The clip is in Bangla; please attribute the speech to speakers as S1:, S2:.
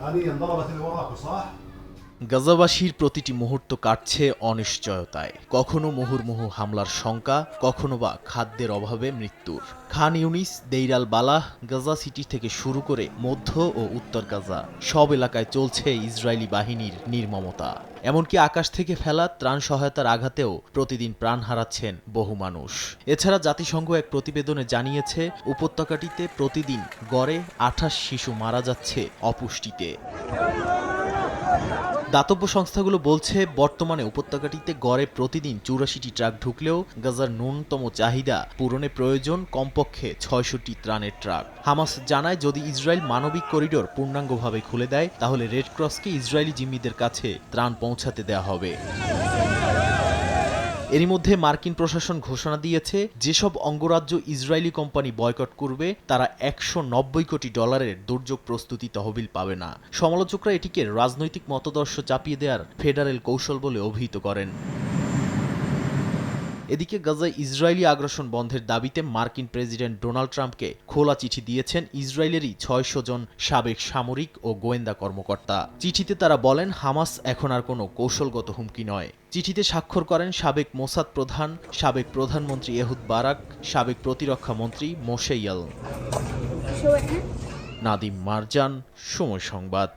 S1: حاليا ضربت اللي وراكم صح؟
S2: গাজাবাসীর প্রতিটি মুহূর্ত কাটছে অনিশ্চয়তায়, কখনো মুহুর্মুহু হামলার শঙ্কা, কখনো বা খাদ্যের অভাবে মৃত্যুর। খান ইউনিস, দেইর আল বালাহ, গাজা সিটি থেকে শুরু করে মধ্য ও উত্তর গাজা সব এলাকায় চলছে ইসরায়েলি বাহিনীর নির্মমতা। এমনকি আকাশ থেকে ফেলা ত্রাণ সহায়তার আঘাতেও প্রতিদিন প্রাণ হারাচ্ছেন বহু মানুষ। এছাড়া জাতিসংঘ এক প্রতিবেদনে জানিয়েছে, উপত্যকাটিতে প্রতিদিন গড়ে 28 শিশু মারা যাচ্ছে অপুষ্টিতে। দাতব্য সংস্থাগুলো বলছে, বর্তমানে উপত্যকাটিতে গড়ে প্রতিদিন 84টি ট্রাক ঢুকলেও গাজার ন্যূনতম চাহিদা পূরণে প্রয়োজন কমপক্ষে 600টি ত্রাণের ট্রাক। হামাস জানায়, যদি ইসরায়েল মানবিক করিডোর পূর্ণাঙ্গভাবে খুলে দেয় তাহলে রেড ক্রসকে ইসরায়েলি জিম্মিদের কাছে ত্রাণ পৌঁছাতে দেয়া হবে। এরই মধ্যে মার্কিন প্রশাসন ঘোষণা দিয়েছে, যেসব অঙ্গরাজ্য ইসরায়েলি কোম্পানি বয়কট করবে তারা $190 কোটি দুর্যোগ প্রস্তুতি তহবিল পাবে না। সমালোচকরা এটিকে রাজনৈতিক মতাদর্শ চাপিয়ে দেওয়ার ফেডারেল কৌশল বলে অভিহিত করেন। এদিকে গাজায় ইসরায়েলি আগ্রাসন বন্ধের দাবিতে মার্কিন প্রেসিডেন্ট ডোনাল্ড ট্রাম্পকে খোলা চিঠি দিয়েছেন ইসরায়েলেরই 600 জন সাবেক সামরিক ও গোয়েন্দা কর্মকর্তা। চিঠিতে তারা বলেন, হামাস এখন আর কোনো কৌশলগত হুমকি নয়। চিঠিতে স্বাক্ষর করেন সাবেক মোসাদ প্রধান, সাবেক প্রধানমন্ত্রী এহুদ বারাক, সাবেক প্রতিরক্ষা মন্ত্রী মোশে ইয়াল। নাদিম মারজান, সময় সংবাদ।